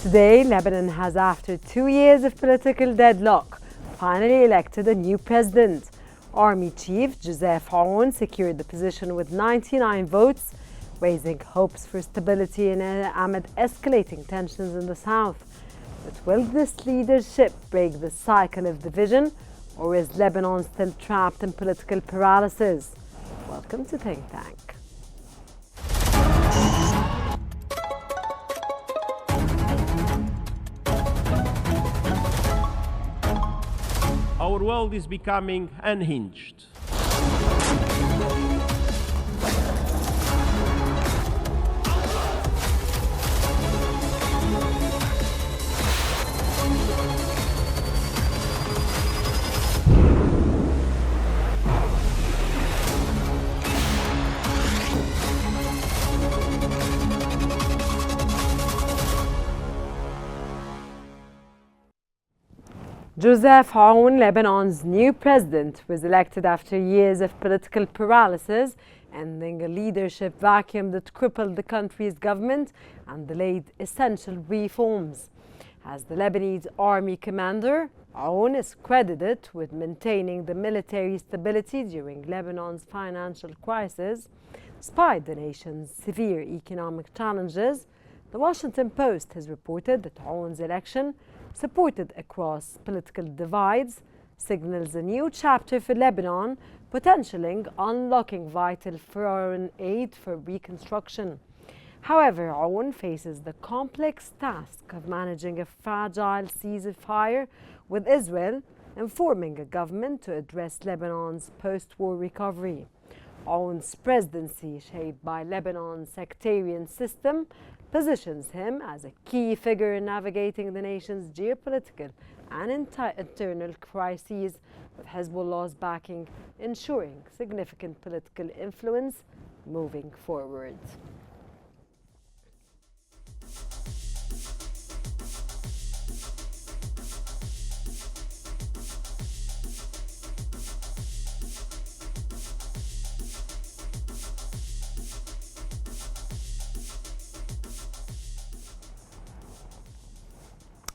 Today, Lebanon has, after 2 years of political deadlock, finally elected a new president. Army Chief Joseph Aoun secured the position with 99 votes, raising hopes for stability amid escalating tensions in the south. But will this leadership break the cycle of division, or is Lebanon still trapped in political paralysis? Welcome to Think Tank. Our world is becoming unhinged. Joseph Aoun, Lebanon's new president, was elected after years of political paralysis, ending a leadership vacuum that crippled the country's government and delayed essential reforms. As the Lebanese army commander, Aoun is credited with maintaining the military stability during Lebanon's financial crisis. Despite the nation's severe economic challenges, the Washington Post has reported that Aoun's election, supported across political divides, signals a new chapter for Lebanon, potentially unlocking vital foreign aid for reconstruction. However, Aoun faces the complex task of managing a fragile ceasefire with Israel and forming a government to address Lebanon's post-war recovery. Aoun's presidency, shaped by Lebanon's sectarian system, positions him as a key figure in navigating the nation's geopolitical and internal crises, with Hezbollah's backing ensuring significant political influence moving forward.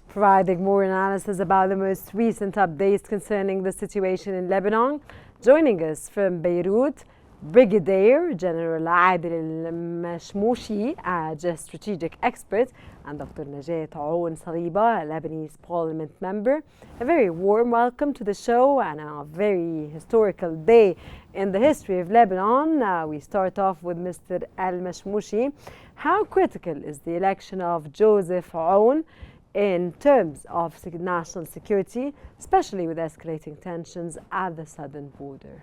Providing more analysis about the most recent updates concerning the situation in Lebanon, joining us from Beirut, Brigadier General Adil al-Mashmoushi, a strategic expert, and Dr. Najat Aoun Saliba, a Lebanese parliament member. A very warm welcome to the show and a very historical day in the history of Lebanon. We start off with Mr. al-Mashmoushi. How critical is the election of Joseph Aoun in terms of national security, especially with escalating tensions at the southern border?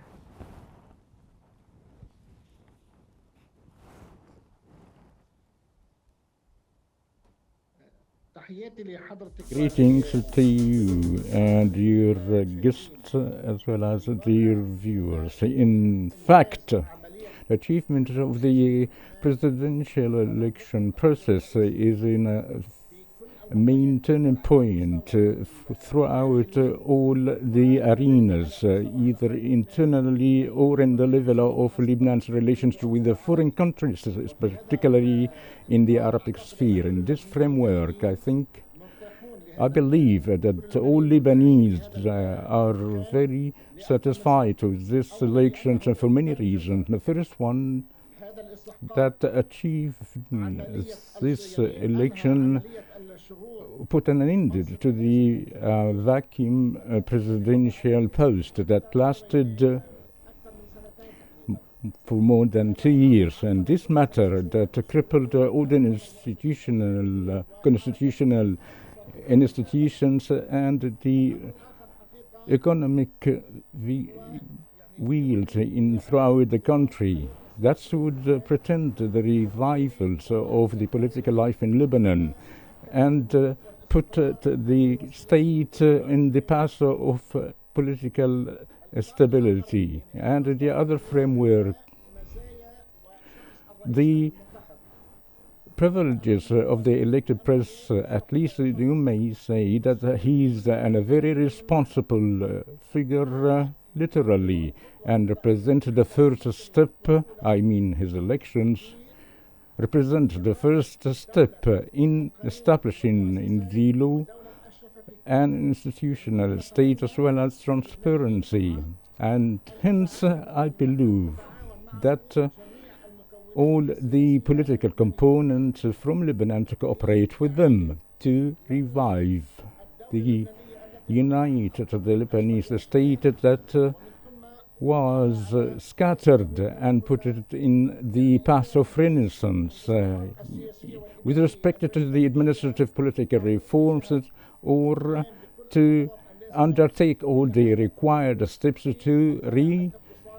Greetings to you and your guests as well as your viewers. In fact, the achievement of the presidential election process is in a main turning point throughout all the arenas, either internally or in the level of Lebanon's relations with the foreign countries, particularly in the Arabic sphere. In this framework, I believe that all Lebanese are very satisfied with this election for many reasons. The first one, that achieved this election put an end to the vacuum presidential post that lasted for more than 2 years, and this matter that crippled all the constitutional institutions and the economic wheels throughout the country. That would pretend the revivals of the political life in Lebanon and put the state in the path of political stability. And the other framework, the privileges of the elected press, at least you may say that he's a very responsible figure, literally, and represent the first step, his elections, represent the first step in establishing in the law an institutional state as well as transparency. And hence, I believe that all the political components from Lebanon to cooperate with them to revive the united the Lebanese state that was scattered and put it in the path of renaissance with respect to the administrative political reforms or to undertake all the required steps to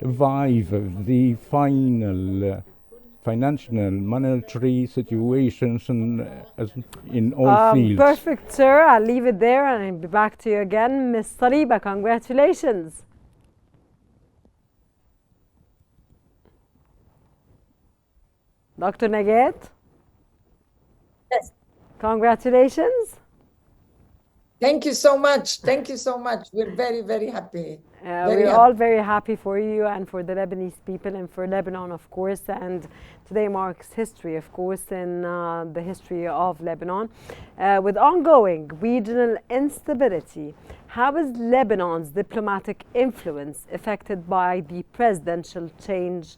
revive the final financial and monetary situations in all fields. Perfect, sir. I'll leave it there and I'll be back to you again. Ms. Taliba, congratulations. Dr. Nagat? Yes. Congratulations. Thank you so much. Thank you so much. We're very, very happy. We're all very happy for you and for the Lebanese people and for Lebanon, of course. And today marks history, of course, in the history of Lebanon. With ongoing regional instability, how is Lebanon's diplomatic influence affected by the presidential change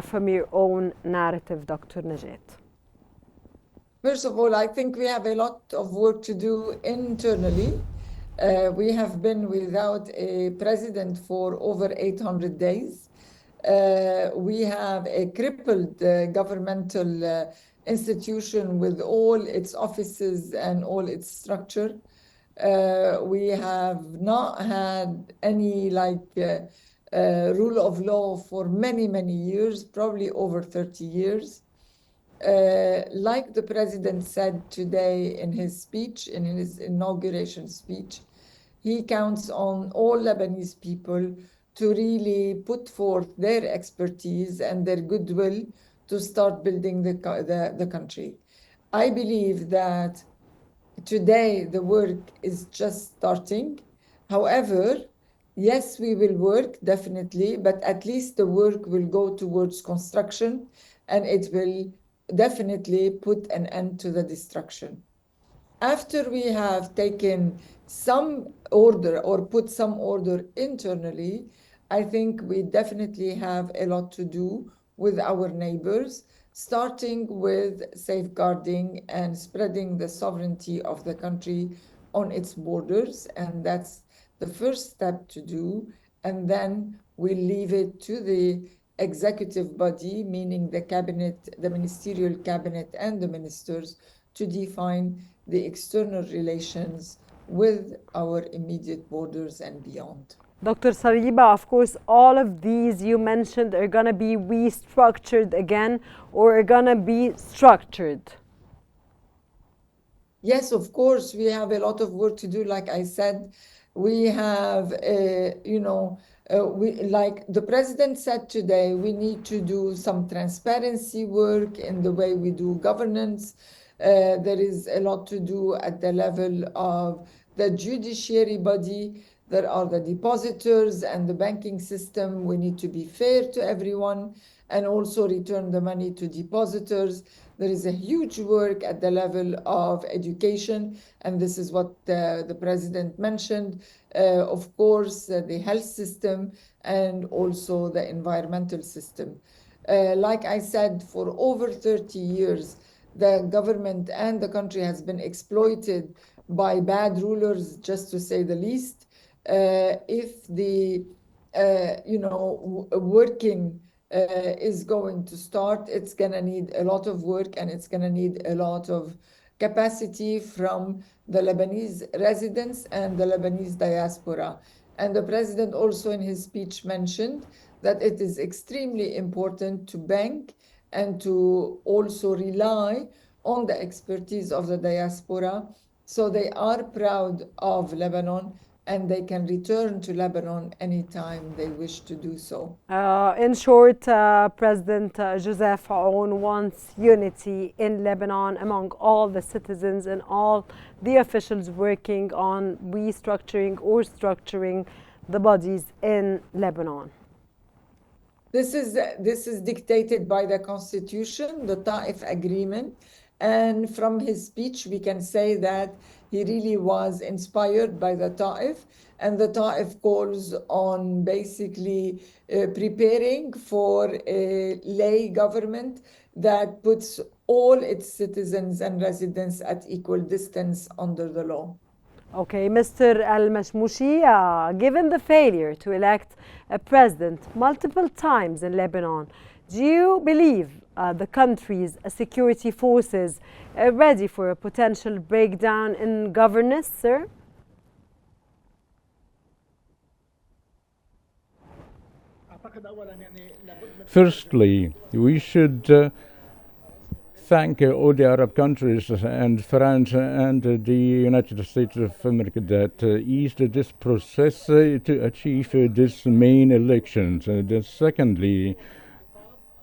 from your own narrative, Dr. Nagat? First of all, I think we have a lot of work to do internally. We have been without a president for over 800 days. We have a crippled governmental institution with all its offices and all its structure. We have not had any rule of law for many, many years, probably over 30 years. Like the president said today in his speech, in his inauguration speech, he counts on all Lebanese people to really put forth their expertise and their goodwill to start building the country. I believe that today the work is just starting. However, yes, we will work definitely, but at least the work will go towards construction and it will definitely put an end to the destruction. After we have taken some order or put some order internally, I think we definitely have a lot to do with our neighbors, starting with safeguarding and spreading the sovereignty of the country on its borders. And that's the first step to do. And then we leave it to the executive body, meaning the cabinet, the ministerial cabinet and the ministers, to define the external relations with our immediate borders and beyond. Dr. Taliba, of course, all of these you mentioned are going to be restructured again or are going to be structured. Yes, of course, we have a lot of work to do. Like I said, we have, like the president said today, we need to do some transparency work in the way we do governance. There is a lot to do at the level of the judiciary body. There are the depositors and the banking system. We need to be fair to everyone and also return the money to depositors. There is a huge work at the level of education, and this is what the president mentioned. Of course, the health system and also the environmental system. Like I said, for over 30 years, the government and the country has been exploited by bad rulers, just to say the least. If the working is going to start, it's going to need a lot of work and it's going to need a lot of capacity from the Lebanese residents and the Lebanese diaspora. And the president also in his speech mentioned that it is extremely important to bank and to also rely on the expertise of the diaspora, so they are proud of Lebanon and they can return to Lebanon anytime they wish to do so. In short, President Joseph Aoun wants unity in Lebanon among all the citizens and all the officials working on restructuring or structuring the bodies in Lebanon. This is dictated by the constitution, the Ta'if agreement. And from his speech, we can say that he really was inspired by the Ta'if. And the Ta'if calls on basically preparing for a lay government that puts all its citizens and residents at equal distance under the law. Okay, Mr. Al-Mashmoushi, given the failure to elect a president multiple times in Lebanon, do you believe the country's security forces are ready for a potential breakdown in governance, sir? Firstly, we should thank all the Arab countries and France and the United States of America that eased this process to achieve this main elections. Secondly,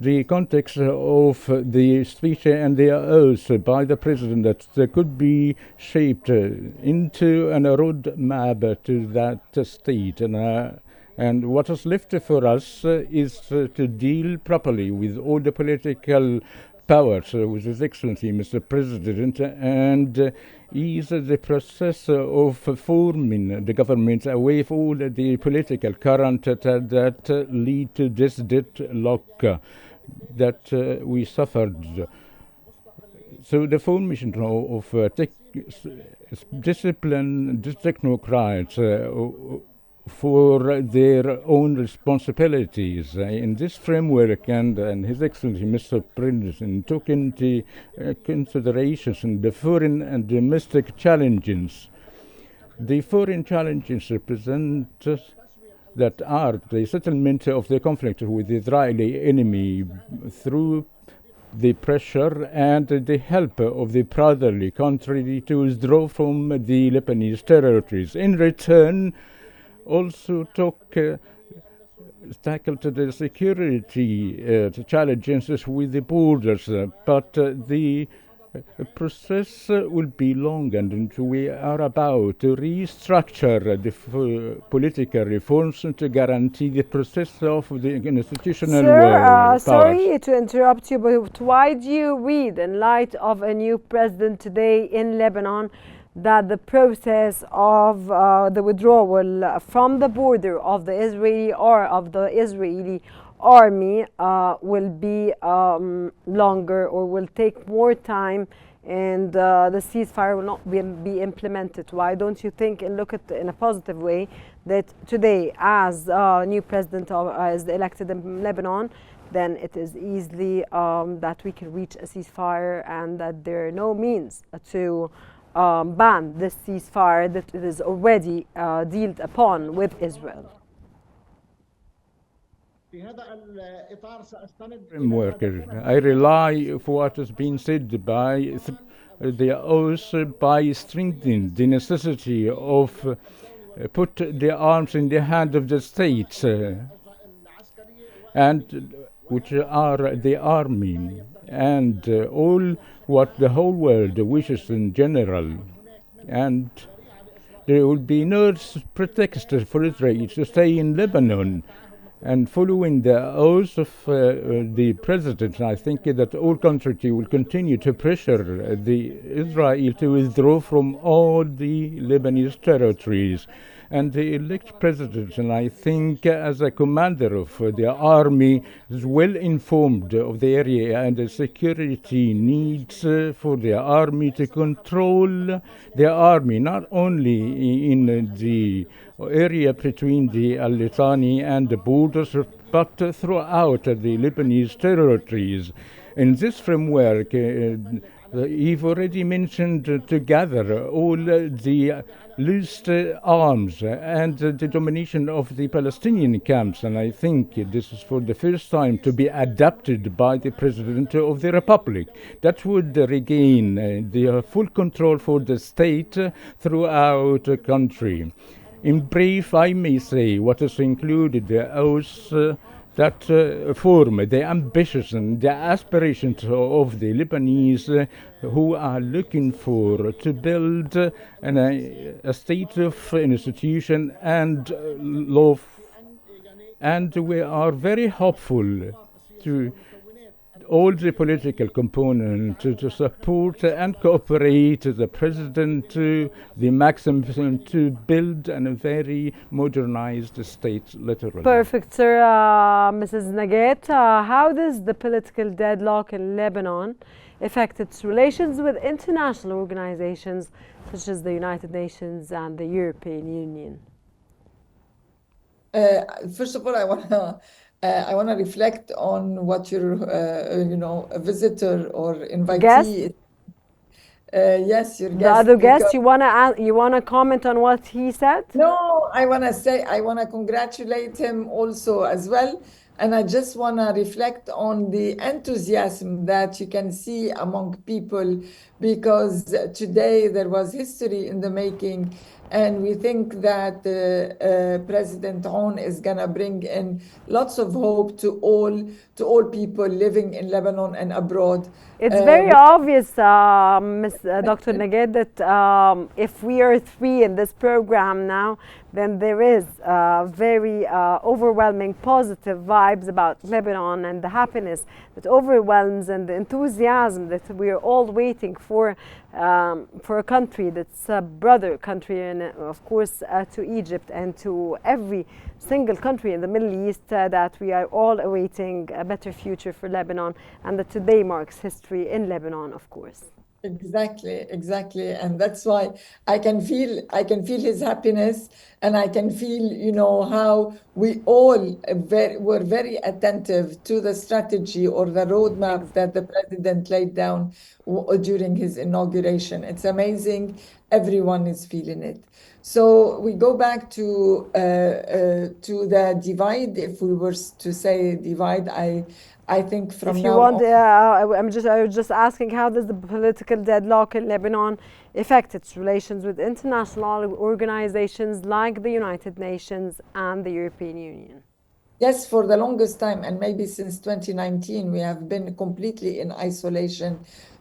the context of the speech and the oath by the president that could be shaped into a roadmap to that state. And what is left for us is to deal properly with all the political powers with His Excellency, Mr. President, and ease the process of forming the government away from all the political current that lead to this deadlock that we suffered. So the formation of disciplined technocrats for their own responsibilities in this framework, and His Excellency Mr. President took into consideration the foreign and domestic challenges. The foreign challenges represent that are the settlement of the conflict with the Israeli enemy through the pressure and the help of the brotherly country to withdraw from the Lebanese territories. In return, also tackled the security challenges with the borders, but the process will be long, and we are about to restructure the political reforms to guarantee the process of the institutional powers. Sorry to interrupt you, but why do you read, in light of a new president today in Lebanon, that the process of the withdrawal from the border of the Israeli army will be longer or will take more time, and the ceasefire will not be implemented? Why don't you think and look at it in a positive way that today, as new president is elected in Lebanon, then it is easily that we can reach a ceasefire, and that there are no means to ban this ceasefire that it is already dealt upon with Israel? Framework. I rely for what has been said by the oath by strengthening the necessity of put the arms in the hand of the states, and which are the army and all what the whole world wishes in general. And there will be no pretext for Israel to stay in Lebanon. And following the oath of the president, I think that all countries will continue to pressure Israel to withdraw from all the Lebanese territories. And the elected president, and I think as a commander of the army, is well informed of the area and the security needs for the army to control the army, not only in the area between the Al-Litani and the borders, but throughout the Lebanese territories. In this framework, you've already mentioned together all the loosed arms and the domination of the Palestinian camps, and I think this is for the first time to be adopted by the President of the Republic. That would regain the full control for the state throughout the country. In brief, I may say what is included the oath that form the ambitions and the aspirations of the Lebanese who are looking for to build a state of institution and law And we are very hopeful to all the political components to support and cooperate the president to the maximum to build a very modernized state, literally. Perfect, sir. Mrs. Nagat, how does the political deadlock in Lebanon affect its relations with international organizations such as the United Nations and the European Union? First of all, I wanna reflect on what your a visitor or invitee. Guest? Yes, your guest. The other guest, you wanna comment on what he said? No, I wanna congratulate him also as well. And I just want to reflect on the enthusiasm that you can see among people, because today there was history in the making. And we think that President Aoun is going to bring in lots of hope to all people living in Lebanon and abroad. It's very obvious, Dr. Nagat, that if we are three in this program now, then there is very overwhelming positive vibes about Lebanon and the happiness that overwhelms and the enthusiasm that we are all waiting for a country that's a brother country, and of course to Egypt and to every single country in the Middle East, that we are all awaiting a better future for Lebanon, and that today marks history in Lebanon, of course. Exactly. And that's why I can feel his happiness, and I can feel, how we all were very attentive to the strategy or the roadmap that the president laid down during his inauguration. It's amazing. Everyone is feeling it. So we go back to the divide. If we were to say divide, I think from if you now want, on, I was just asking, how does the political deadlock in Lebanon affect its relations with international organizations like the United Nations and the European Union? Yes, for the longest time, and maybe since 2019, we have been completely in isolation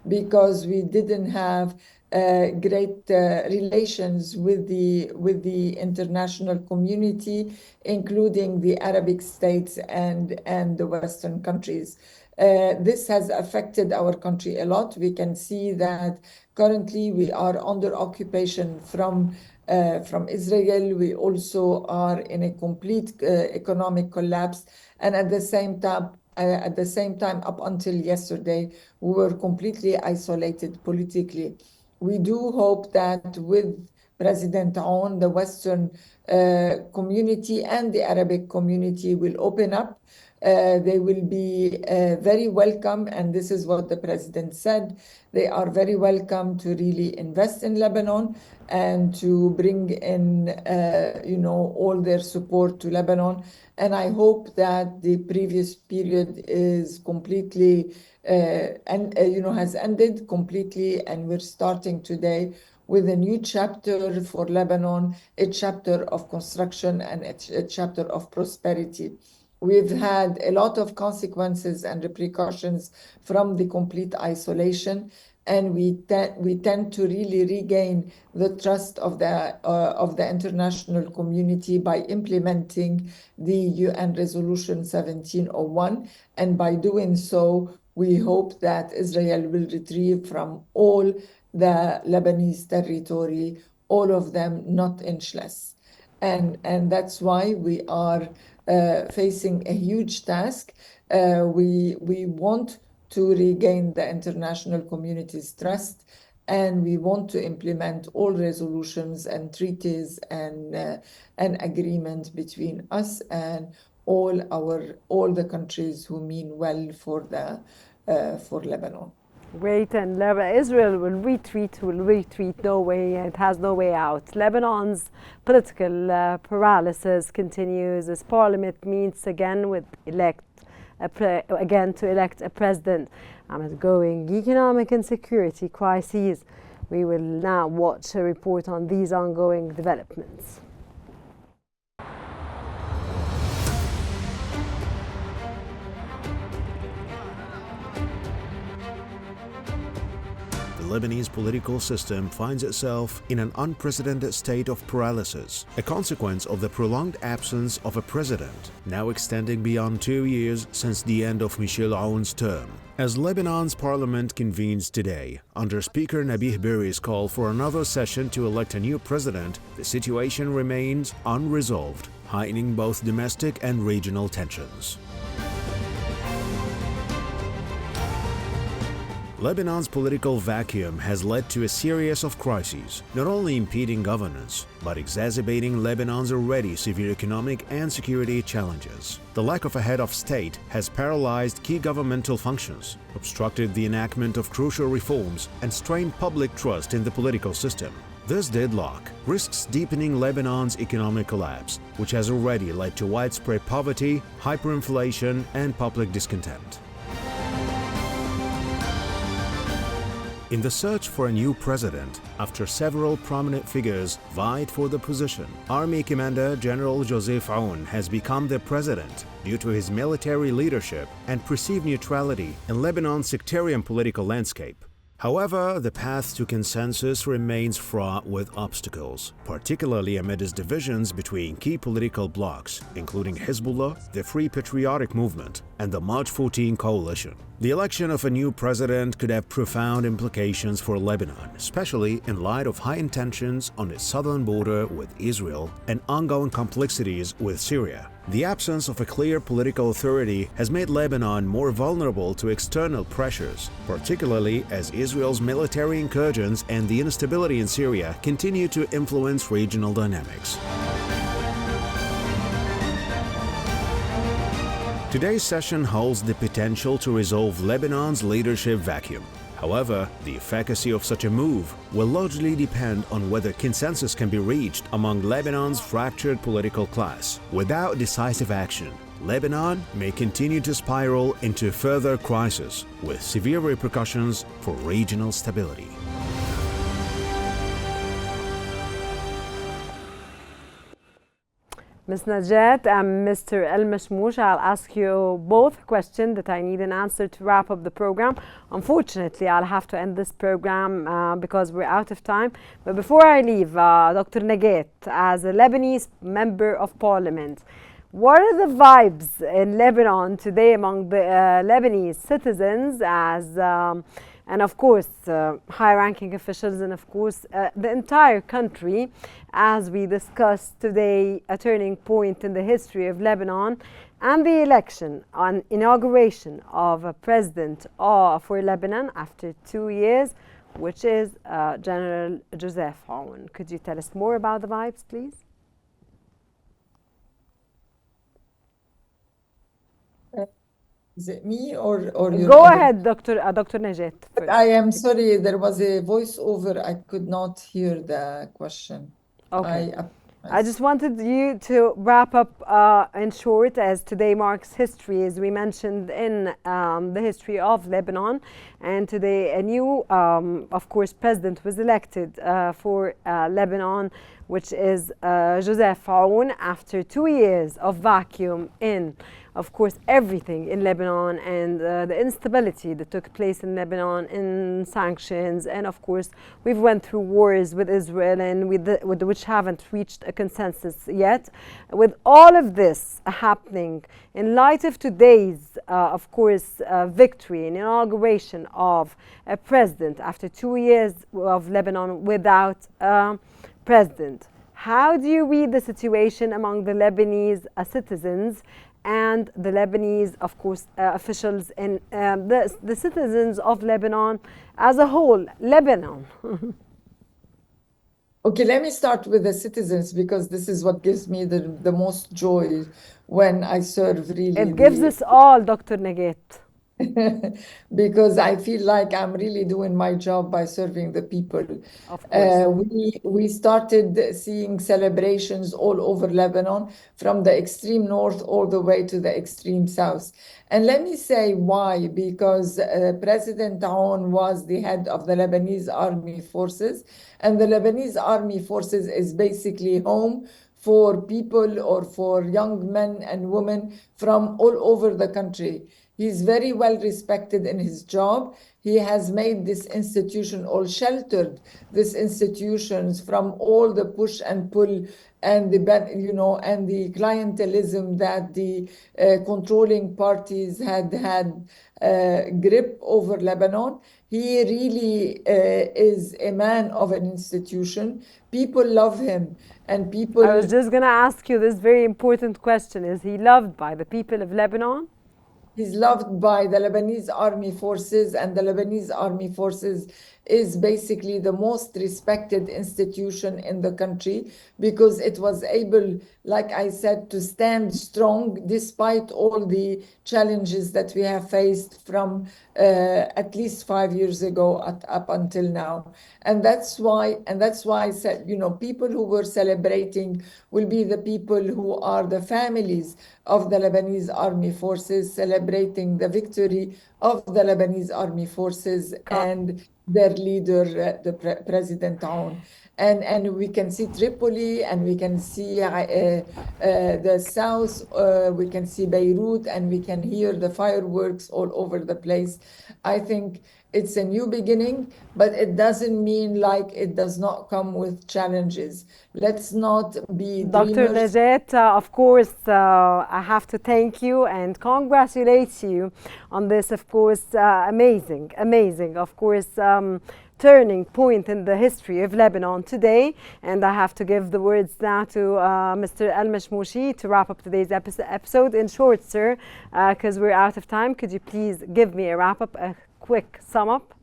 because we didn't have great relations with the international community, including the Arabic states and the Western countries. This has affected our country a lot. We can see that currently we are under occupation from Israel. We also are in a complete economic collapse, and at the same time, up until yesterday, we were completely isolated politically. We do hope that with President Aoun, the Western community and the Arabic community will open up. They will be very welcome, and this is what the president said. They are very welcome to really invest in Lebanon and to bring in, all their support to Lebanon. And I hope that the previous period is completely has ended completely, and we're starting today with a new chapter for Lebanon, a chapter of construction and a chapter of prosperity. We've had a lot of consequences and repercussions from the complete isolation, and we tend to really regain the trust of the international community by implementing the UN Resolution 1701, and by doing so, we hope that Israel will retrieve from all the Lebanese territory, all of them, not inch less. And that's why we are facing a huge task. We want to regain the international community's trust, and we want to implement all resolutions and treaties and an agreement between us and all the countries who mean well for Lebanon. Great, and Israel will retreat no way, it has no way out. Lebanon's political paralysis continues as Parliament meets again to elect a president. Amid growing economic and security crises, we will now watch a report on these ongoing developments. Lebanese political system finds itself in an unprecedented state of paralysis, a consequence of the prolonged absence of a president, now extending beyond 2 years since the end of Michel Aoun's term. As Lebanon's parliament convenes today, under Speaker Nabih Berri's call for another session to elect a new president, the situation remains unresolved, heightening both domestic and regional tensions. Lebanon's political vacuum has led to a series of crises, not only impeding governance, but exacerbating Lebanon's already severe economic and security challenges. The lack of a head of state has paralyzed key governmental functions, obstructed the enactment of crucial reforms, and strained public trust in the political system. This deadlock risks deepening Lebanon's economic collapse, which has already led to widespread poverty, hyperinflation, and public discontent. In the search for a new president, after several prominent figures vied for the position, Army Commander General Joseph Aoun has become the president due to his military leadership and perceived neutrality in Lebanon's sectarian political landscape. However, the path to consensus remains fraught with obstacles, particularly amidst divisions between key political blocs, including Hezbollah, the Free Patriotic Movement, and the March 14 coalition. The election of a new president could have profound implications for Lebanon, especially in light of heightened tensions on its southern border with Israel and ongoing complexities with Syria. The absence of a clear political authority has made Lebanon more vulnerable to external pressures, particularly as Israel's military incursions and the instability in Syria continue to influence regional dynamics. Today's session holds the potential to resolve Lebanon's leadership vacuum. However, the efficacy of such a move will largely depend on whether consensus can be reached among Lebanon's fractured political class. Without decisive action, Lebanon may continue to spiral into further crisis, with severe repercussions for regional stability. Ms. Najat and Mr. El Mashmoush, I'll ask you both a question that I need an answer to wrap up the program. Unfortunately, I'll have to end this program because we're out of time. But before I leave, Dr. Nagat, as a Lebanese member of parliament, what are the vibes in Lebanon today among the Lebanese citizens as and of course high-ranking officials, and of course the entire country, as we discussed today a turning point in the history of Lebanon and the election on inauguration of a president for Lebanon after 2 years, which is General Joseph Aoun. Could you tell us more about the vibes, please? Is it me or you? Go ahead, Dr. Najat. But I am sorry, there was a voiceover. I could not hear the question. Okay. I just wanted you to wrap up in short, as today marks history, as we mentioned in the history of Lebanon. And today a new, of course, president was elected for Lebanon, which is Joseph Aoun, after 2 years of vacuum in, of course, everything in Lebanon and the instability that took place in Lebanon, in sanctions, and of course we've went through wars with Israel and with which haven't reached a consensus yet. With all of this happening, in light of today's, of course, victory and inauguration of a president after 2 years of Lebanon without president, how do you read the situation among the Lebanese citizens and the Lebanese, of course, officials and the citizens of Lebanon as a whole, Lebanon? Okay, let me start with the citizens, because this is what gives me the most joy when I serve, really. It gives us all, Dr. Nagat. Because I feel like I'm really doing my job by serving the people. Of course. We started seeing celebrations all over Lebanon, from the extreme north all the way to the extreme south. And let me say why, because President Aoun was the head of the Lebanese Army Forces, and the Lebanese Army Forces is basically home for people or for young men and women from all over the country. He's very well respected in his job. He has made this institution all sheltered, these institutions from all the push and pull and and the clientelism that the controlling parties had grip over Lebanon. He really is a man of an institution. People love him, and people. I was just going to ask you this very important question. Is he loved by the people of Lebanon? He's loved by the Lebanese army forces, and the Lebanese army forces is basically the most respected institution in the country because it was able, like I said, to stand strong despite all the challenges that we have faced from at least 5 years ago up until now. And that's why I said, people who were celebrating will be the people who are the families of the Lebanese army forces celebrating the victory of the Lebanese army forces and their leader, President Aoun. And we can see Tripoli, and we can see the south, we can see Beirut, and we can hear the fireworks all over the place. I think it's a new beginning, but it doesn't mean like it does not come with challenges. Let's not be Dr. dreamers. Najat, of course, I have to thank you and congratulate you on this, of course, amazing, of course, turning point in the history of Lebanon today. And I have to give the words now to Mr. Al-Mashmoushi to wrap up today's episode. In short, sir, because we're out of time, could you please give me a wrap-up, a quick sum-up?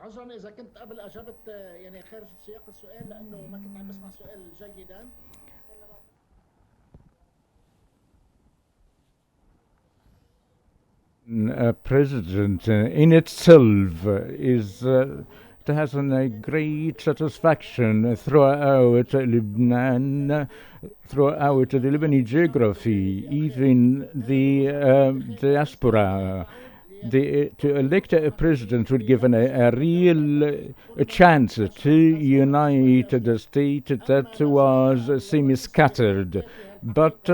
عذرا اذا كنت قبل اجبت يعني خارج سياق السؤال لانه ما كنت عم بسمع السؤال جيدا. President in itself is it has a great satisfaction throughout Lebanon, throughout the Lebanese geography, even the diaspora. To elect a president would give a real chance to unite the state that was semi-scattered. But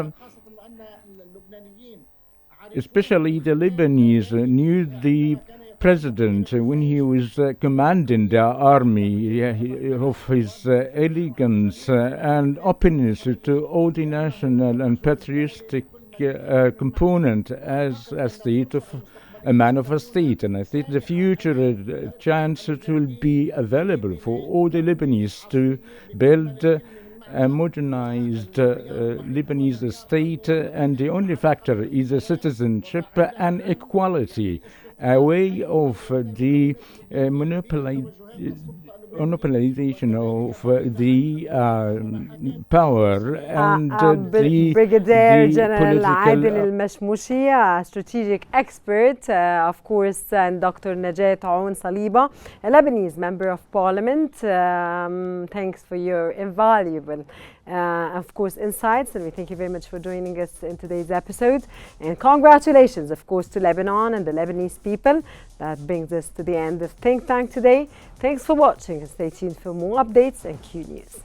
especially the Lebanese knew the president when he was commanding the army of his elegance and openness to all the national and patriotic component as a state of a man of a state. And I think the future chance will be available for all the Lebanese to build a modernized Lebanese state, and the only factor is citizenship and equality, a way of the monopolization of the power and the Brigadier General political Adil Al-Mashmoushi, a strategic expert, of course, and Dr. Najat Aoun Saliba, a Lebanese member of parliament. Thanks for your invaluable, of course, insights, and we thank you very much for joining us in today's episode. And congratulations, of course, to Lebanon and the Lebanese people. That brings us to the end of Think Tank today. Thanks for watching, and stay tuned for more updates and Q News.